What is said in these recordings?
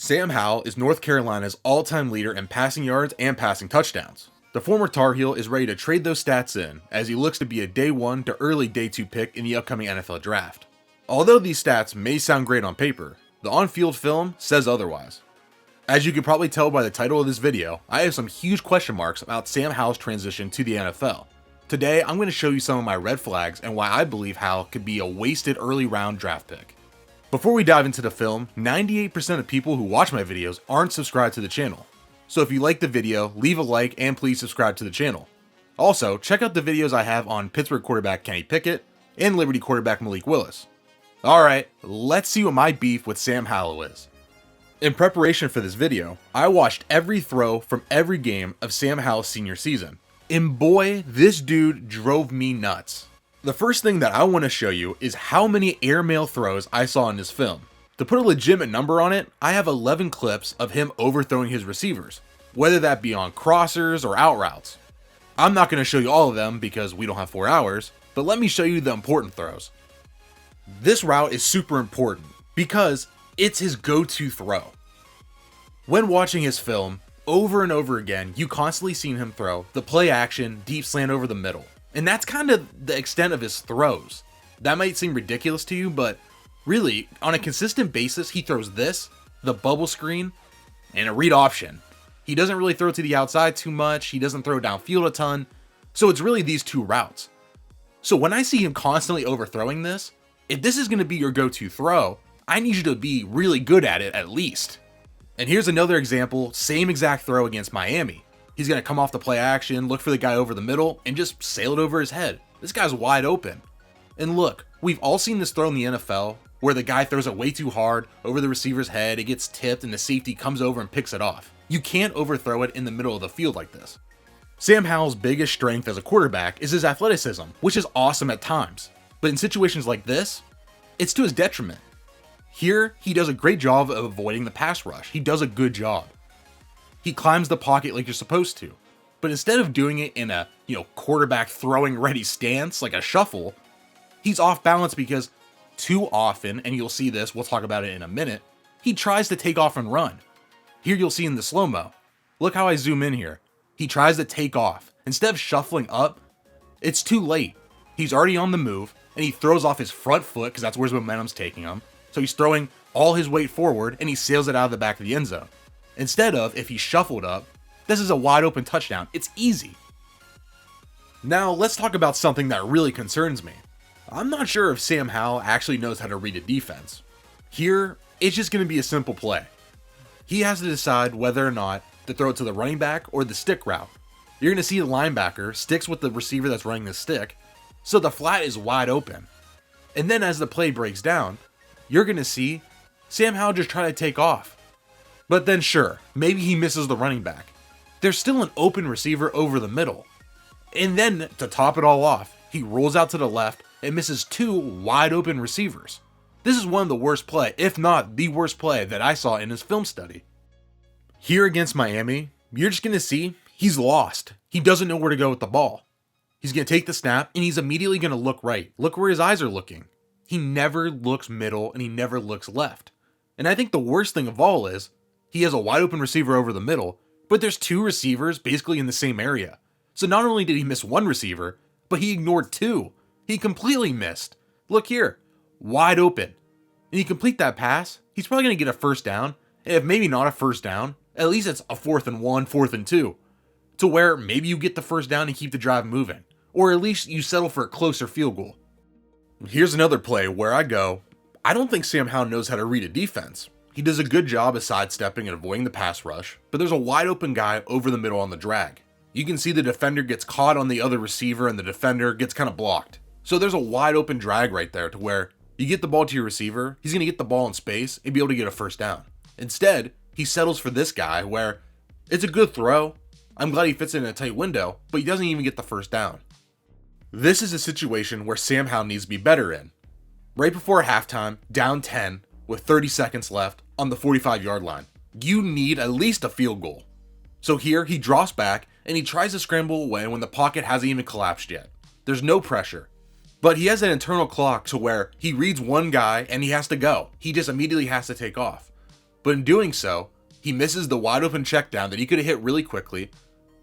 Sam Howell is North Carolina's all-time leader in passing yards and passing touchdowns. The former Tar Heel is ready to trade those stats in, as he looks to be a day 1 to early day 2 pick in the upcoming NFL draft. Although these stats may sound great on paper, the on-field film says otherwise. As you can probably tell by the title of this video, I have some huge question marks about Sam Howell's transition to the NFL. Today, I'm going to show you some of my red flags and why I believe Howell could be a wasted early round draft pick. Before we dive into the film, 98% of people who watch my videos aren't subscribed to the channel. So if you like the video, leave a like and please subscribe to the channel. Also, check out the videos I have on Pittsburgh quarterback Kenny Pickett and Liberty quarterback Malik Willis. Alright, let's see what my beef with Sam Howell is. In preparation for this video, I watched every throw from every game of Sam Howell's senior season. And boy, this dude drove me nuts. The first thing that I want to show you is how many airmail throws I saw in this film. To put a legitimate number on it, I have 11 clips of him overthrowing his receivers, whether that be on crossers or out routes. I'm not going to show you all of them because we don't have 4 hours, but let me show you the important throws. This route is super important because it's his go-to throw. When watching his film, over and over again, you constantly seen him throw the play action deep slant over the middle. And that's kind of the extent of his throws. That might seem ridiculous to you, but really, on a consistent basis, he throws this, the bubble screen, and a read option. He doesn't really throw to the outside too much. He doesn't throw downfield a ton. So it's really these two routes. So when I see him constantly overthrowing this, if this is going to be your go-to throw, I need you to be really good at it at least. And here's another example, same exact throw against Miami. He's going to come off the play action, look for the guy over the middle, and just sail it over his head. This guy's wide open. And look, we've all seen this throw in the NFL, where the guy throws it way too hard over the receiver's head, it gets tipped, and the safety comes over and picks it off. You can't overthrow it in the middle of the field like this. Sam Howell's biggest strength as a quarterback is his athleticism, which is awesome at times. But in situations like this, it's to his detriment. Here, he does a great job of avoiding the pass rush. He does a good job. He climbs the pocket like you're supposed to. But instead of doing it in a, quarterback throwing ready stance, like a shuffle, he's off balance because too often, and you'll see this, we'll talk about it in a minute, he tries to take off and run. Here you'll see in the slow-mo. Look how I zoom in here. He tries to take off. Instead of shuffling up, it's too late. He's already on the move, and he throws off his front foot because that's where his momentum's taking him. So he's throwing all his weight forward, and he sails it out of the back of the end zone. Instead of, if he shuffled up, this is a wide open touchdown. It's easy. Now, let's talk about something that really concerns me. I'm not sure if Sam Howell actually knows how to read a defense. Here, it's just going to be a simple play. He has to decide whether or not to throw it to the running back or the stick route. You're going to see the linebacker sticks with the receiver that's running the stick, so the flat is wide open. And then as the play breaks down, you're going to see Sam Howell just try to take off. But then sure, maybe he misses the running back. There's still an open receiver over the middle. And then, to top it all off, he rolls out to the left and misses 2 wide open receivers. This is one of the worst play, if not the worst play that I saw in his film study. Here against Miami, you're just going to see he's lost. He doesn't know where to go with the ball. He's going to take the snap and he's immediately going to look right. Look where his eyes are looking. He never looks middle and he never looks left. And I think the worst thing of all is, he has a wide open receiver over the middle, but there's 2 receivers basically in the same area. So not only did he miss 1 receiver, but he ignored 2. He completely missed. Look here, wide open. And you complete that pass, he's probably going to get a first down. And if maybe not a first down, at least it's a 4th and 1, 4th and 2. To where maybe you get the first down and keep the drive moving. Or at least you settle for a closer field goal. Here's another play where I go, I don't think Sam Howell knows how to read a defense. He does a good job of sidestepping and avoiding the pass rush, but there's a wide open guy over the middle on the drag. You can see the defender gets caught on the other receiver and the defender gets kind of blocked. So there's a wide open drag right there to where you get the ball to your receiver, he's going to get the ball in space and be able to get a first down. Instead, he settles for this guy where it's a good throw. I'm glad he fits it in a tight window, but he doesn't even get the first down. This is a situation where Sam Howell needs to be better in. Right before halftime, down 10, with 30 seconds left on the 45-yard line. You need at least a field goal. So here, he drops back, and he tries to scramble away when the pocket hasn't even collapsed yet. There's no pressure. But he has an internal clock to where he reads one guy, and he has to go. He just immediately has to take off. But in doing so, he misses the wide open check down that he could have hit really quickly,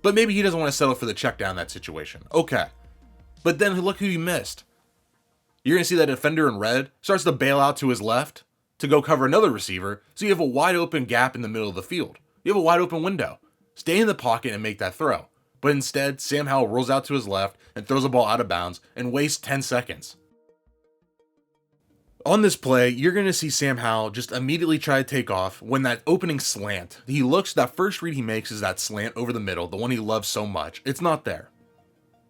but maybe he doesn't want to settle for the check down in that situation. Okay. But then look who he missed. You're going to see that defender in red starts to bail out to his left to go cover another receiver, so you have a wide open gap in the middle of the field. You have a wide open window. Stay in the pocket and make that throw. But instead, Sam Howell rolls out to his left and throws the ball out of bounds and wastes 10 seconds. On this play, you're going to see Sam Howell just immediately try to take off when that opening slant, that first read he makes is that slant over the middle, the one he loves so much. It's not there.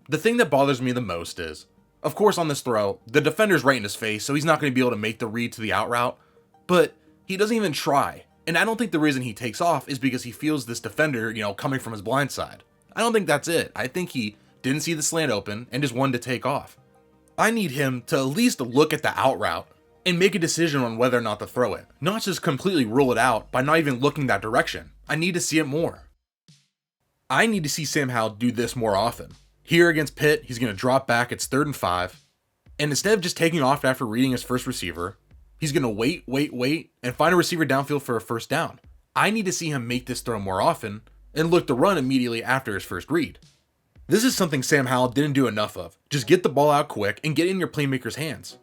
The thing that bothers me the most is, of course on this throw, the defender's right in his face, so he's not going to be able to make the read to the out route, but he doesn't even try. And I don't think the reason he takes off is because he feels this defender, coming from his blind side. I don't think that's it. I think he didn't see the slant open and just wanted to take off. I need him to at least look at the out route and make a decision on whether or not to throw it. Not just completely rule it out by not even looking that direction. I need to see it more. I need to see Sam Howell do this more often. Here against Pitt, he's going to drop back, it's 3rd and 5. And instead of just taking off after reading his first receiver, he's going to wait, and find a receiver downfield for a first down. I need to see him make this throw more often and look to run immediately after his first read. This is something Sam Howell didn't do enough of. Just get the ball out quick and get it in your playmaker's hands.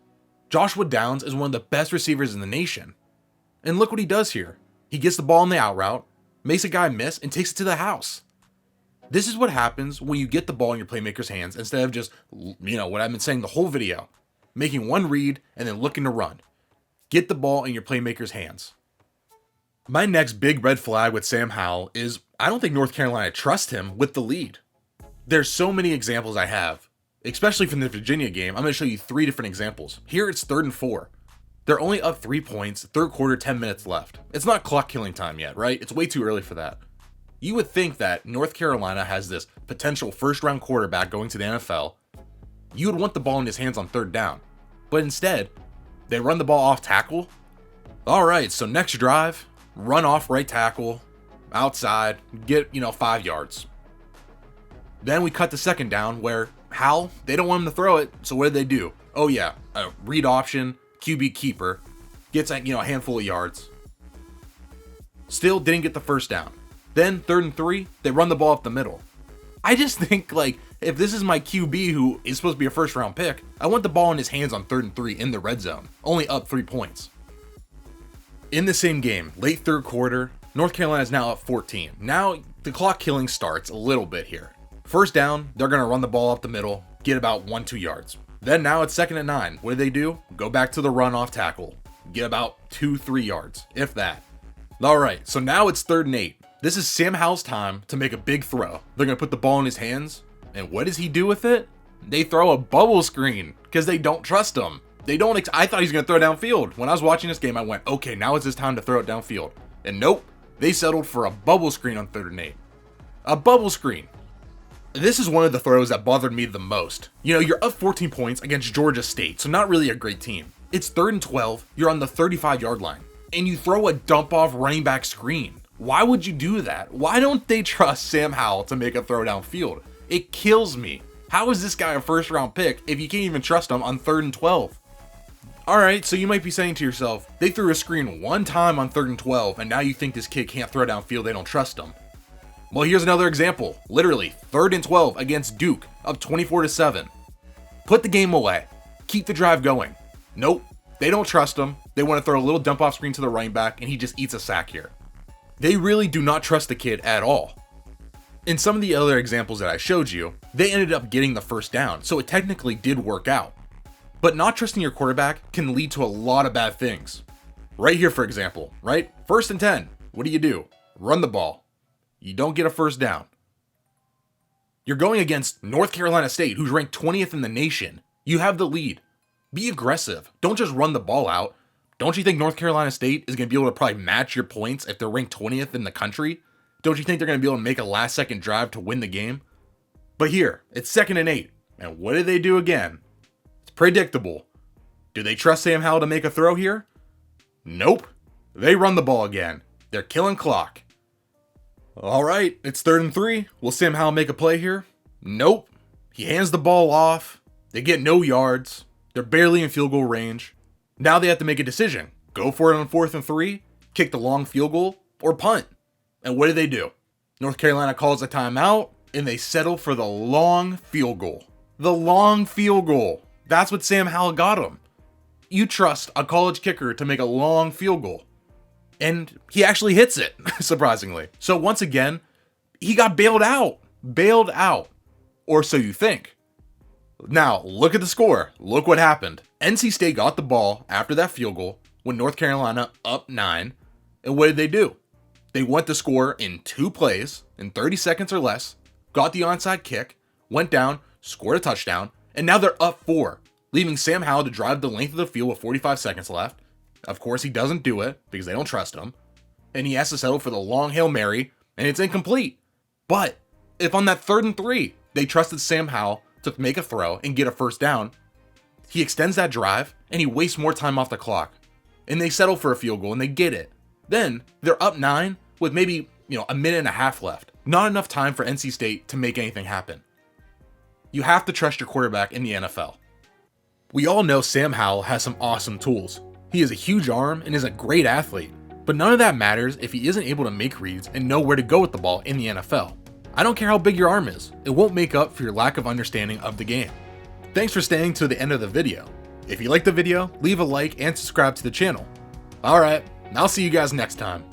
Joshua Downs is one of the best receivers in the nation. And look what he does here. He gets the ball in the out route, makes a guy miss, and takes it to the house. This is what happens when you get the ball in your playmaker's hands instead of just, what I've been saying the whole video, making one read and then looking to run. Get the ball in your playmaker's hands. My next big red flag with Sam Howell is I don't think North Carolina trusts him with the lead. There's so many examples I have, especially from the Virginia game. I'm going to show you 3 different examples. Here it's 3rd and 4. They're only up 3 points, 3rd quarter, 10 minutes left. It's not clock killing time yet, right? It's way too early for that. You would think that North Carolina has this potential first-round quarterback going to the NFL. You would want the ball in his hands on 3rd down. But instead, they run the ball off tackle. All right, so next drive, run off right tackle, outside, get, 5 yards. Then we cut to 2nd down where Howell, they don't want him to throw it, so what did they do? Oh yeah, a read option, QB keeper, gets a handful of yards. Still didn't get the first down. Then 3rd and 3, they run the ball up the middle. I just think if this is my QB who is supposed to be a first round pick, I want the ball in his hands on 3rd and 3 in the red zone, only up 3 points. In the same game, late 3rd quarter, North Carolina is now up 14. Now the clock killing starts a little bit here. First down, they're going to run the ball up the middle, get about 1-2 yards. Then now it's 2nd and 9. What do? Go back to the run off tackle, get about 2-3 yards, if that. All right, so now it's 3rd and 8. This is Sam Howell's time to make a big throw. They're going to put the ball in his hands, and what does he do with it? They throw a bubble screen because they don't trust him. I thought he was going to throw downfield. When I was watching this game, I went, okay, now it's his time to throw it downfield. And nope, they settled for a bubble screen on 3rd and 8. A bubble screen. This is one of the throws that bothered me the most. You're up 14 points against Georgia State, so not really a great team. It's 3rd and 12, you're on the 35-yard line, and you throw a dump-off running back screen. Why would you do that? Why don't they trust Sam Howell to make a throw downfield? It kills me. How is this guy a first-round pick if you can't even trust him on 3rd and 12? Alright, so you might be saying to yourself, they threw a screen one time on 3rd and 12, and now you think this kid can't throw downfield, they don't trust him. Well, here's another example. Literally, 3rd and 12 against Duke, up 24-7. Put the game away. Keep the drive going. Nope, they don't trust him. They want to throw a little dump-off screen to the running back, and he just eats a sack here. They really do not trust the kid at all. In some of the other examples that I showed you, they ended up getting the first down, so it technically did work out. But not trusting your quarterback can lead to a lot of bad things. Right here, for example, right? 1st and 10. What do? Run the ball. You don't get a first down. You're going against North Carolina State, who's ranked 20th in the nation. You have the lead. Be aggressive. Don't just run the ball out. Don't you think North Carolina State is going to be able to probably match your points if they're ranked 20th in the country? Don't you think they're going to be able to make a last-second drive to win the game? But here, it's 2nd and 8. And what do they do again? It's predictable. Do they trust Sam Howell to make a throw here? Nope. They run the ball again. They're killing clock. All right, it's 3rd and 3. Will Sam Howell make a play here? Nope. He hands the ball off. They get no yards. They're barely in field goal range. Now they have to make a decision. Go for it on 4th and 3. kick the long field goal, or punt. And what do? North Carolina calls a timeout, and they settle for the long field goal. The long field goal. That's what Sam Howell got him. You trust a college kicker to make a long field goal. And he actually hits it, surprisingly. So once again, he got bailed out. Bailed out. Or so you think. Now, look at the score. Look what happened. NC State got the ball after that field goal when North Carolina up 9. And what did? They went to score in 2 plays in 30 seconds or less, got the onside kick, went down, scored a touchdown, and now they're up 4, leaving Sam Howell to drive the length of the field with 45 seconds left. Of course, he doesn't do it because they don't trust him. And he has to settle for the long Hail Mary, and it's incomplete. But if on that 3rd and 3, they trusted Sam Howell to make a throw and get a first down, he extends that drive, and he wastes more time off the clock. And they settle for a field goal, and they get it. Then they're up 9 with maybe, a minute and a half left. Not enough time for NC State to make anything happen. You have to trust your quarterback in the NFL. We all know Sam Howell has some awesome tools. He has a huge arm and is a great athlete, but none of that matters if he isn't able to make reads and know where to go with the ball in the NFL. I don't care how big your arm is, it won't make up for your lack of understanding of the game. Thanks for staying to the end of the video. If you liked the video, leave a like and subscribe to the channel. Alright, I'll see you guys next time.